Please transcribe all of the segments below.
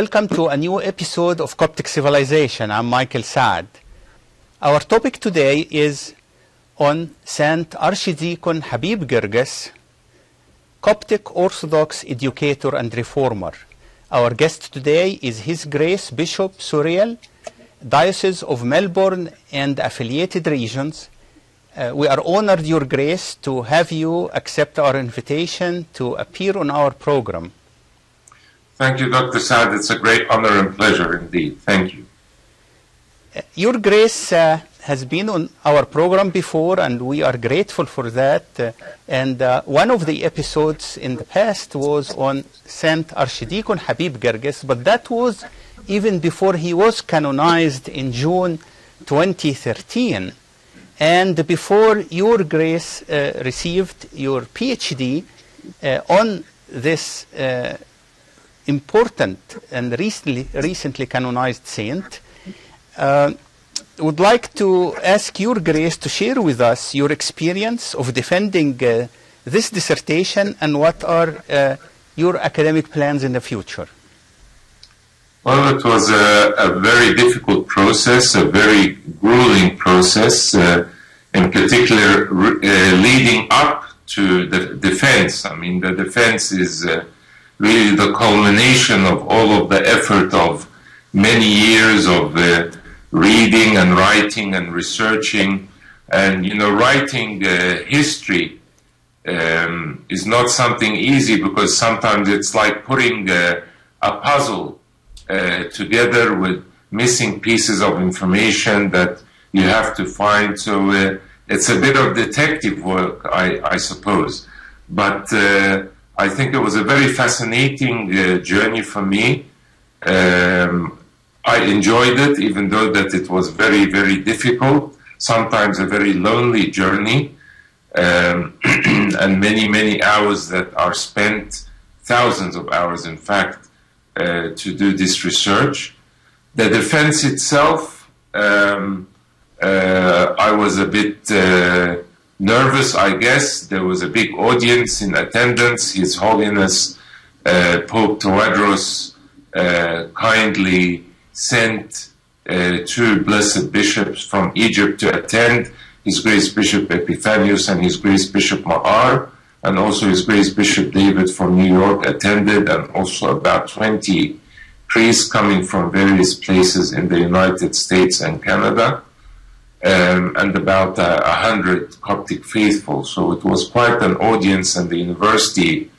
Welcome to a new episode of Coptic Civilization. I'm Michael Saad. Our topic today is on Saint Archdeacon Habib Girgis, Coptic Orthodox educator and reformer. Our guest today is His Grace Bishop Suriel, Diocese of Melbourne and affiliated regions. We are honored, Your Grace, to have you accept our invitation to appear on our program. Thank you, Dr. Saad. It's a great honor and pleasure indeed. Thank you. Your Grace has been on our program before, and we are grateful for that. One of the episodes in the past was on Saint Archdeacon Habib Girgis, but that was even before he was canonized in June 2013, and before Your Grace received your PhD on this important and recently canonized saint. Would like to ask Your Grace to share with us your experience of defending this dissertation and what are your academic plans in the future. Well, it was a very difficult process, a very grueling process, in particular leading up to the defense. I mean, the defense is really the culmination of all of the effort of many years of reading and writing and researching. And, you know, writing history is not something easy, because sometimes it's like putting a puzzle together with missing pieces of information that you have to find. So it's a bit of detective work, I suppose. But I think it was a very fascinating journey for me. I enjoyed it, even though that it was very, very difficult, sometimes a very lonely journey, and many, many hours that are spent, thousands of hours in fact, to do this research. The defense itself, I was a bit nervous, I guess. There was a big audience in attendance. His Holiness Pope Tawadros kindly sent two blessed bishops from Egypt to attend, His Grace Bishop Epiphanius and His Grace Bishop Ma'ar, and also His Grace Bishop David from New York attended, and also about 20 priests coming from various places in the United States and Canada. And about 100 Coptic faithful. So it was quite an audience, and the university,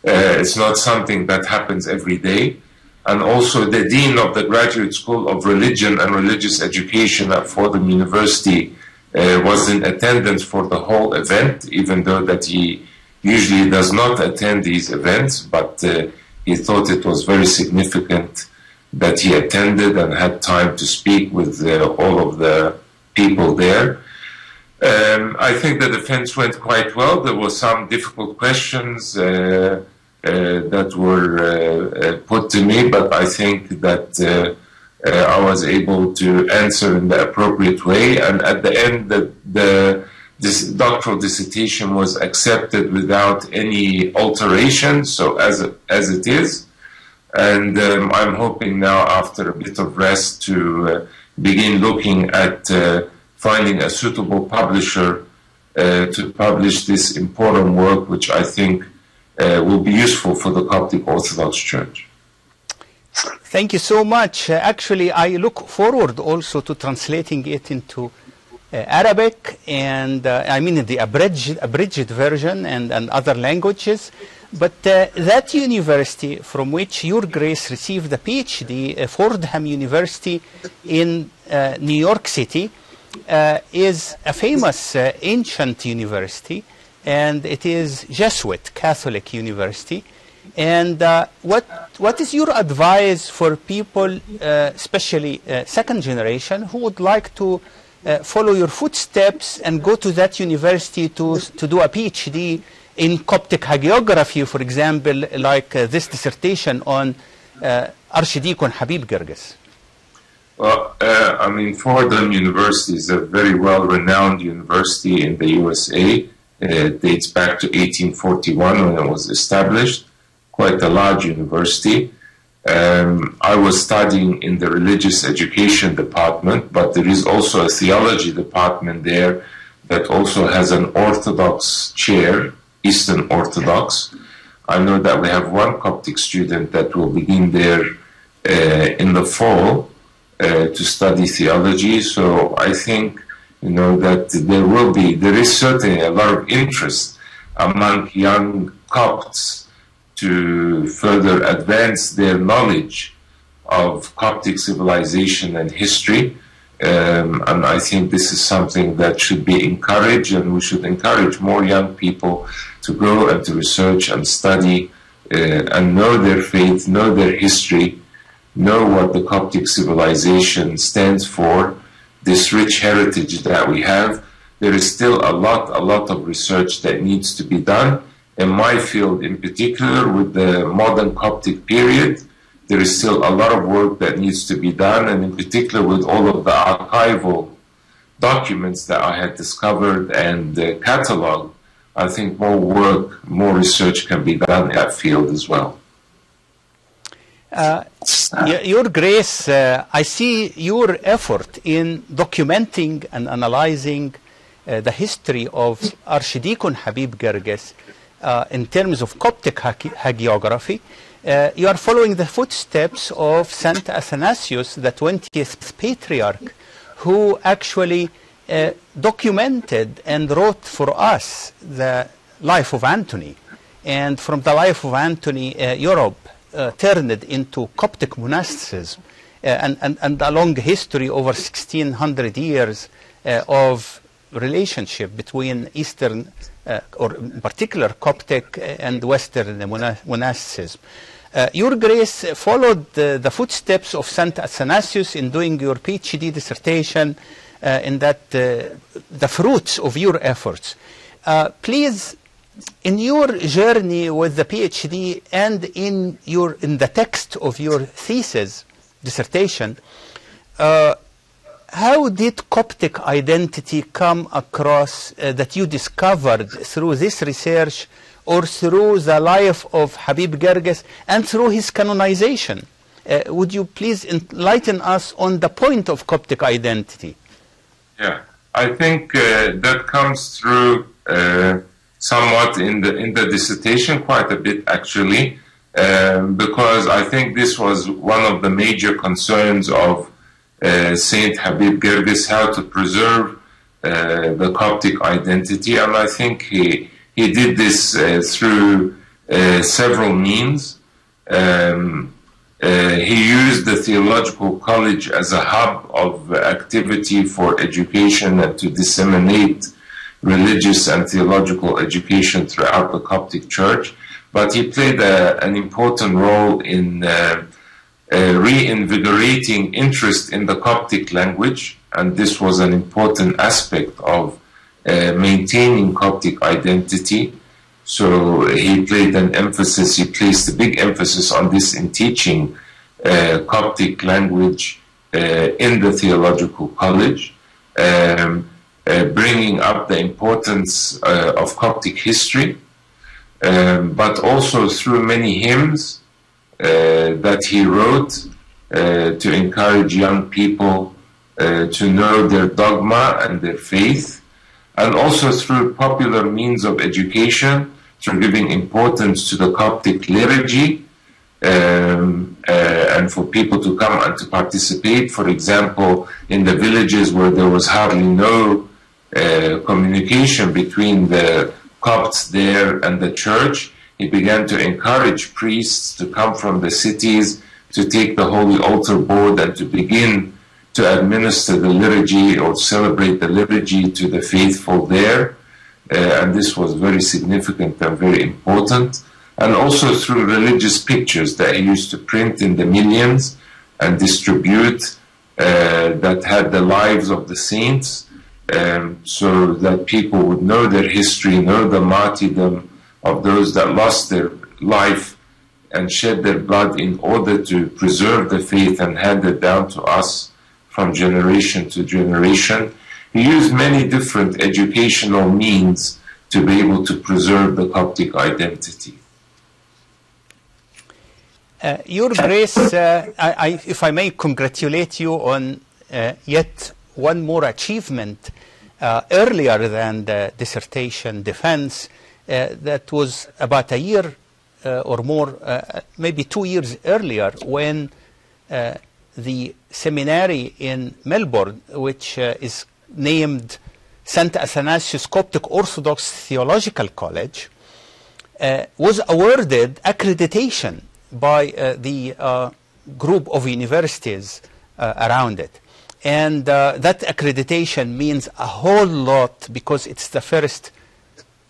it's not something that happens every day. And also the Dean of the Graduate School of Religion and Religious Education at Fordham University was in attendance for the whole event, even though that he usually does not attend these events, but he thought it was very significant that he attended and had time to speak with all of the people there. I think the defense went quite well. There were some difficult questions that were put to me, but I think that I was able to answer in the appropriate way. And at the end, this doctoral dissertation was accepted without any alteration, so as it is. And I'm hoping now, after a bit of rest, to begin looking at finding a suitable publisher to publish this important work, which I think will be useful for the Coptic Orthodox Church. Thank you so much. Actually, I look forward also to translating it into Arabic, and I mean the abridged version and other languages. But that university from which Your Grace received a PhD, Fordham University in New York City, is a famous ancient university, and it is Jesuit Catholic University. And what is your advice for people, especially second generation, who would like to follow your footsteps and go to that university to do a PhD in Coptic hagiography, for example, like this dissertation on Archdeacon Habib Girgis? Well, I mean, Fordham University is a very well-renowned university in the USA. It dates back to 1841 when it was established. Quite a large university. I was studying in the religious education department, but there is also a theology department there that also has an Orthodox chair, Eastern Orthodox. I know that we have one Coptic student that will begin there in the fall to study theology. So I think, you know, that there is certainly a lot of interest among young Copts to further advance their knowledge of Coptic civilization and history. And I think this is something that should be encouraged, and we should encourage more young people to go and to research and study and know their faith, know their history, know what the Coptic civilization stands for, this rich heritage that we have. There is still a lot of research that needs to be done. In my field in particular, with the modern Coptic period, there is still a lot of work that needs to be done, and in particular with all of the archival documents that I had discovered and cataloged, I think more work, more research can be done in that field as well. Your Grace, I see your effort in documenting and analyzing the history of Archdeacon Habib Girgis in terms of Coptic hagiography. You are following the footsteps of Saint Athanasius, the 20th Patriarch, who actually documented and wrote for us the life of Antony. And from the life of Antony, Europe turned into Coptic monasticism, and a long history over 1600 years of relationship between Eastern or in particular Coptic and Western monasticism. Your Grace followed the footsteps of Saint Athanasius in doing your PhD dissertation in that the fruits of your efforts. Please, in your journey with the PhD and in the text of your thesis dissertation, how did Coptic identity come across that you discovered through this research or through the life of Habib Girgis and through his canonization? Would you please enlighten us on the point of Coptic identity? Yeah, I think that comes through somewhat in the dissertation, quite a bit actually, because I think this was one of the major concerns of Saint Habib Girgis, how to preserve the Coptic identity, and I think he did this through several means. He used the theological college as a hub of activity for education and to disseminate religious and theological education throughout the Coptic Church, but he played an important role in reinvigorating interest in the Coptic language, and this was an important aspect of maintaining Coptic identity. So he placed a big emphasis on this in teaching Coptic language in the theological college, bringing up the importance of Coptic history, but also through many hymns that he wrote to encourage young people to know their dogma and their faith, and also through popular means of education, through giving importance to the Coptic liturgy, and for people to come and to participate. For example, in the villages where there was hardly no communication between the Copts there and the church, he began to encourage priests to come from the cities to take the holy altar board and to begin to administer the liturgy or celebrate the liturgy to the faithful there. and this was very significant and very important. And also through religious pictures that he used to print in the millions and distribute that had the lives of the saints, so that people would know their history, know the martyrdom of those that lost their life and shed their blood in order to preserve the faith and hand it down to us from generation to generation. He used many different educational means to be able to preserve the Coptic identity. Your Grace, if I may congratulate you on yet one more achievement earlier than the dissertation defense. That was about a year or more, maybe 2 years earlier, when the seminary in Melbourne, which is named St. Athanasius Coptic Orthodox Theological College, was awarded accreditation by the group of universities around it. And that accreditation means a whole lot, because it's the first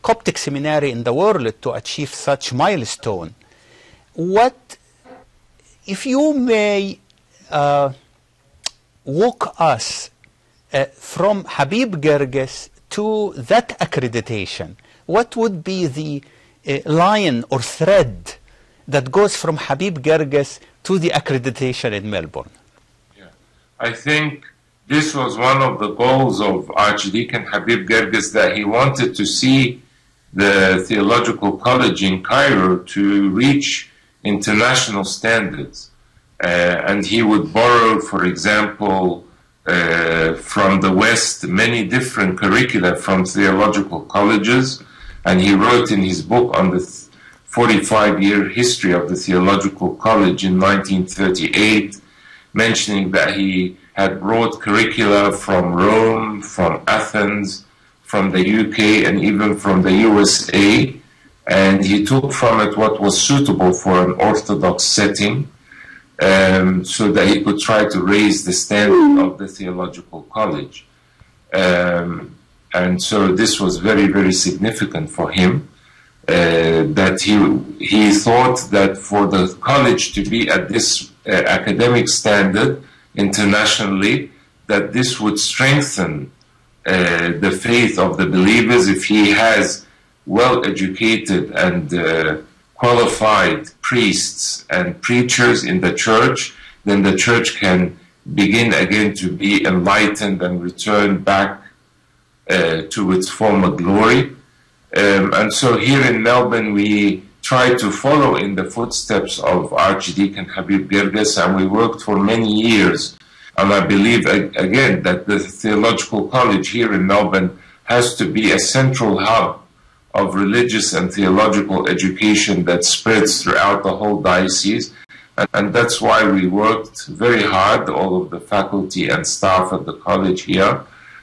Coptic seminary in the world to achieve such milestone. What, if you may walk us from Habib Gerges to that accreditation, what would be the line or thread that goes from Habib Gerges to the accreditation in Melbourne? Yeah. I think this was one of the goals of Archdeacon Habib Gerges, that he wanted to see the Theological College in Cairo to reach international standards. And he would borrow, for example, from the West, many different curricula from theological colleges. And he wrote in his book on the 45-year history of the Theological College in 1938, mentioning that he had brought curricula from Rome, from Athens, from the UK, and even from the USA, and he took from it what was suitable for an Orthodox setting, so that he could try to raise the standard of the Theological College. And so this was very, very significant for him, that he thought that for the college to be at this academic standard internationally, that this would strengthen the faith of the believers. If he has well-educated and qualified priests and preachers in the church, then the church can begin again to be enlightened and return back to its former glory. And so here in Melbourne, we tried to follow in the footsteps of Archdeacon Habib Gerges, and we worked for many years. And I believe, again, that the Theological College here in Melbourne has to be a central hub of religious and theological education that spreads throughout the whole diocese. And that's why we worked very hard, all of the faculty and staff at the college here,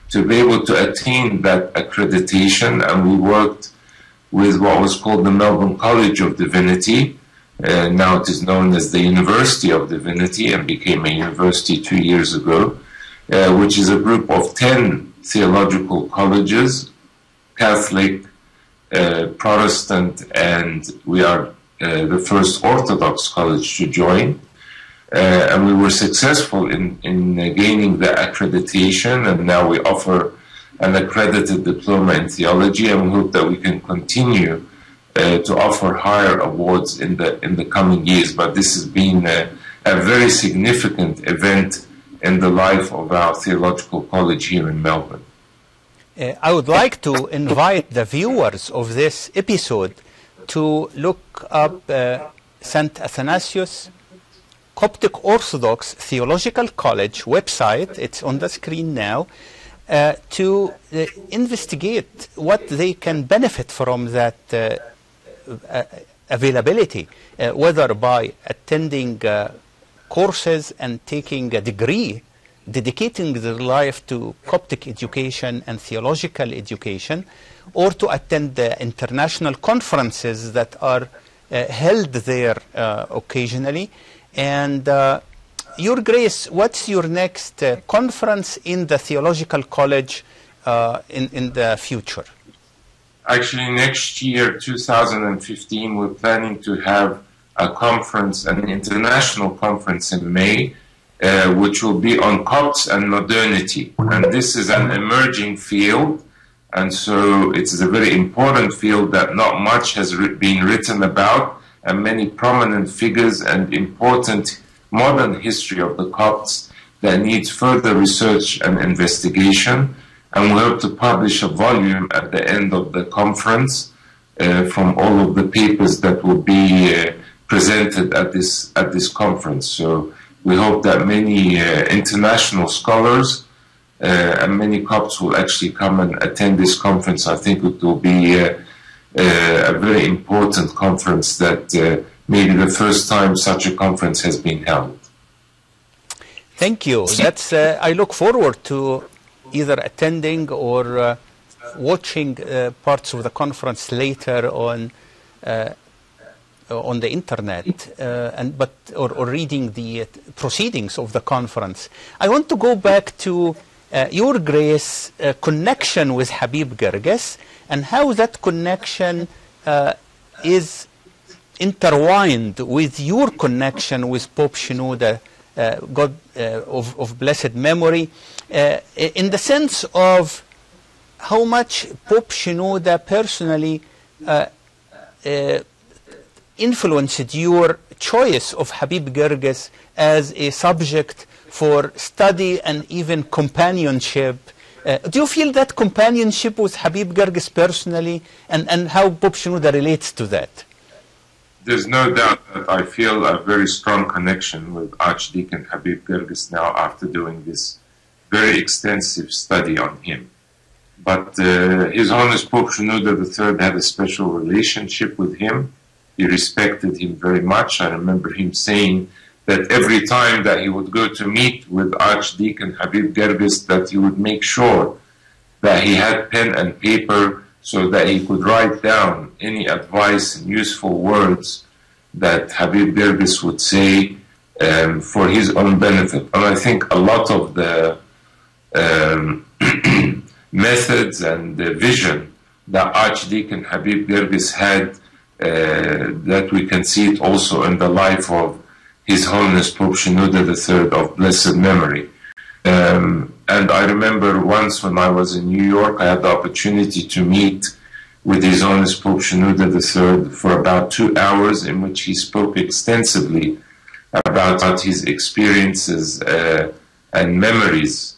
to be able to attain that accreditation. And we worked with what was called the Melbourne College of Divinity. Now it is known as the University of Divinity, and became a university 2 years ago, which is a group of 10 theological colleges, Catholic, Protestant, and we are the first Orthodox college to join. And we were successful in gaining the accreditation, and now we offer an accredited diploma in theology, and we hope that we can continue to offer higher awards in the coming years. But this has been a very significant event in the life of our theological college here in Melbourne. I would like to invite the viewers of this episode to look up St. Athanasius Coptic Orthodox Theological College website. It's on the screen now, to investigate what they can benefit from that availability, whether by attending courses and taking a degree, dedicating their life to Coptic education and theological education, or to attend the international conferences that are held there occasionally. And Your Grace, what's your next conference in the Theological College in the future? Actually, next year, 2015, we're planning to have a conference, an international conference in May, which will be on Copts and modernity. And this is an emerging field, and so it is a very important field that not much has been written about, and many prominent figures and important modern history of the Copts that needs further research and investigation. And we hope to publish a volume at the end of the conference from all of the papers that will be presented at this conference. So we hope that many international scholars and many Copts will actually come and attend this conference. I think it will be a very important conference that maybe the first time such a conference has been held. Thank you. That's, I look forward to either attending or watching parts of the conference later on the internet, or reading the proceedings of the conference. I want to go back to Your Grace connection with Habib Girgis and how that connection is intertwined with your connection with Pope Shenouda, God of blessed memory, in the sense of how much Pope Shenouda personally influenced your choice of Habib Girgis as a subject for study and even companionship. Do you feel that companionship with Habib Girgis personally, and how Pope Shenouda relates to that? There's no doubt that I feel a very strong connection with Archdeacon Habib Girgis now after doing this very extensive study on him. But His Holiness Pope Shenouda III had a special relationship with him. He respected him very much. I remember him saying that every time that he would go to meet with Archdeacon Habib Girgis, that he would make sure that he had pen and paper so that he could write down any advice and useful words that Habib Girgis would say for his own benefit. And I think a lot of the methods and the vision that Archdeacon Habib Girgis had, that we can see it also in the life of His Holiness Pope Shenouda III of blessed memory. And I remember once when I was in New York, I had the opportunity to meet with His Holiness Pope Shenouda III for about 2 hours, in which he spoke extensively about his experiences and memories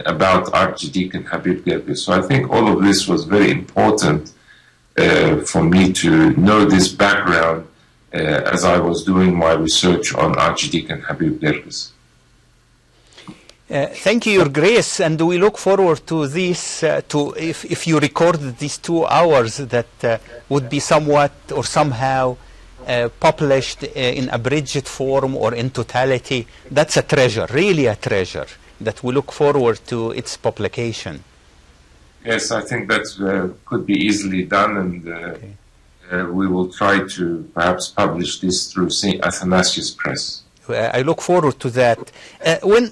about Archdeacon Habib Girgis. So I think all of this was very important for me to know this background as I was doing my research on Archdeacon Habib Girgis. Thank you, Your Grace, and we look forward to this, if you recorded these 2 hours, that would be somewhat or somehow published in abridged form or in totality. That's a treasure, really a treasure, that we look forward to its publication. Yes, I think that could be easily done, and okay. We will try to perhaps publish this through St. Athanasius Press. I look forward to that. When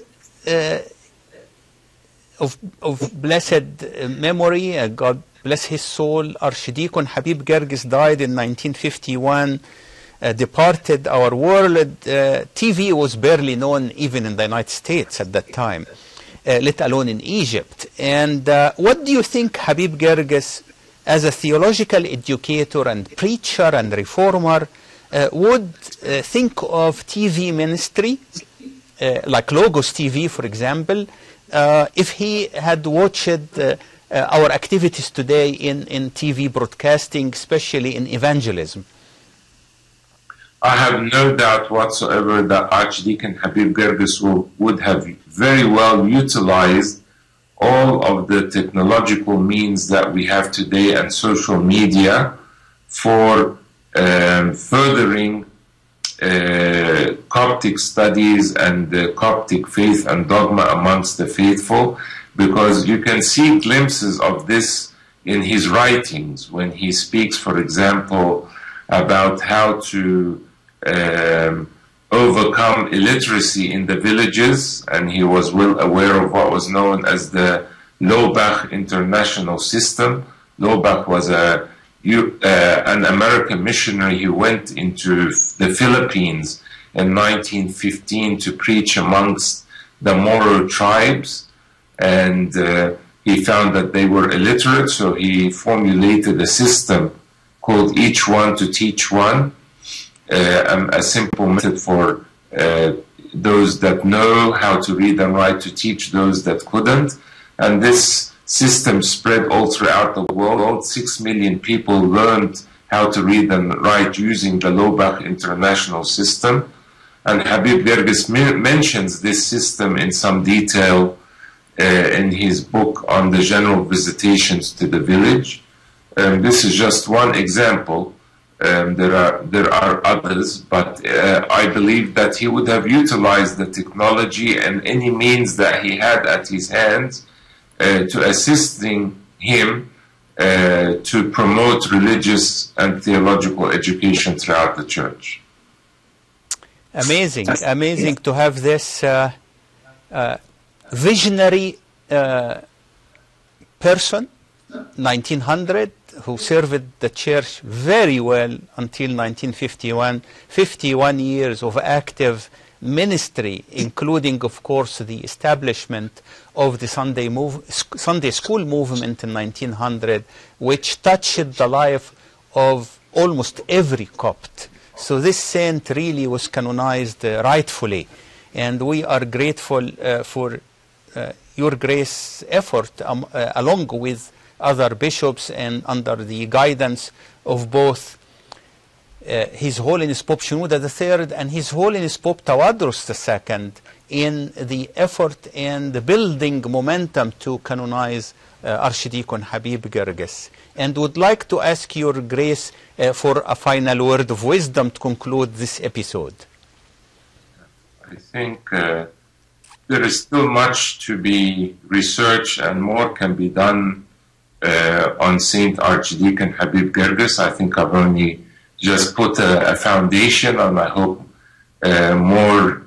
of blessed memory, God bless his soul, Archdeacon Habib Girgis died in 1951, departed our world. TV was barely known even in the United States at that time, let alone in Egypt. And what do you think Habib Girgis, as a theological educator and preacher and reformer, would think of TV ministry, like Logos TV, for example, if he had watched our activities today in TV broadcasting, especially in evangelism? I have no doubt whatsoever that Archdeacon Habib Girgis would have very well utilized all of the technological means that we have today and social media for furthering Coptic studies and the Coptic faith and dogma amongst the faithful, because you can see glimpses of this in his writings when he speaks, for example, about how to overcome illiteracy in the villages, and he was well aware of what was known as the Lobach International System, Lobach was an American missionary who went into the Philippines in 1915 to preach amongst the Moro tribes, and he found that they were illiterate, so he formulated a system called Each One to Teach One, a simple method for those that know how to read and write to teach those that couldn't. And this system spread all throughout the world. 6 million people learned how to read and write using the Lobach International System. And Habib Gerges mentions this system in some detail in his book on the general visitations to the village. This is just one example. There are others, but I believe that he would have utilized the technology and any means that he had at his hands to assisting him to promote religious and theological education throughout the church. Amazing, amazing to have this visionary person, 1900, who served the church very well until 1951, 51 years of active ministry, including, of course, the establishment of the Sunday school movement in 1900, which touched the life of almost every Copt. So this saint really was canonized rightfully, and we are grateful for your grace effort along with other bishops and under the guidance of both His Holiness Pope Shenouda III and His Holiness Pope Tawadros II in the effort and the building momentum to canonize Archdeacon Habib Gerges. And would like to ask your grace for a final word of wisdom to conclude this episode. I think there is still much to be researched and more can be done on Saint Archdeacon Habib Gerges. I think I've only just put a foundation, and I hope more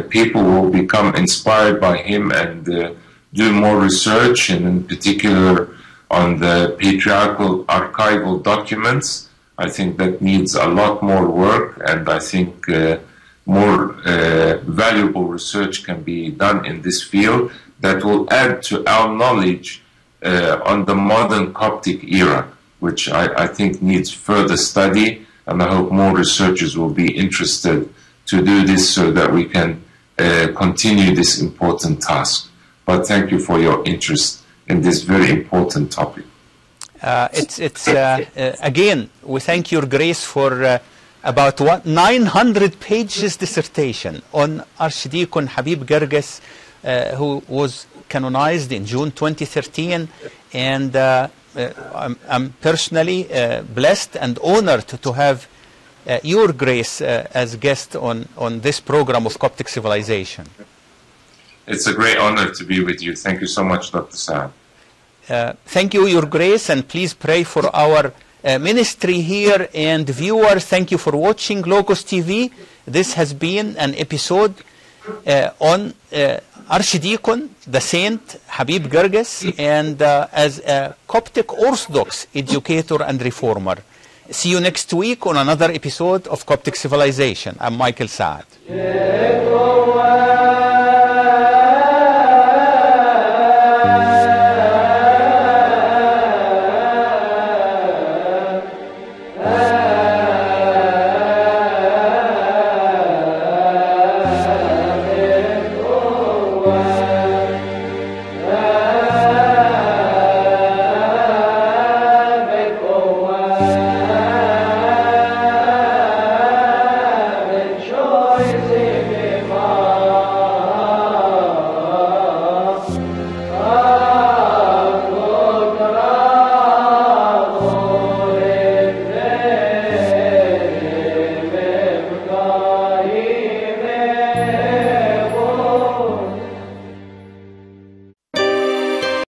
people will become inspired by him and do more research, and in particular on the patriarchal archival documents. I think that needs a lot more work, and I think more valuable research can be done in this field that will add to our knowledge on the modern Coptic era, which I think needs further study, and I hope more researchers will be interested to do this so that we can continue this important task. But thank you for your interest in this very important topic. Again, we thank your grace for about 900 pages dissertation on Archdeacon Habib Gerges, who was canonized in June 2013, and I'm personally blessed and honored to have your grace as guest on this program of Coptic Civilization. It's a great honor to be with you. Thank you so much, Dr. Saad. Thank you, Your Grace, and please pray for our ministry here and viewers. Thank you for watching Logos TV. This has been an episode on Archdeacon, the Saint Habib Gerges, and as a Coptic Orthodox educator and reformer. See you next week on another episode of Coptic Civilization. I'm Michael Saad.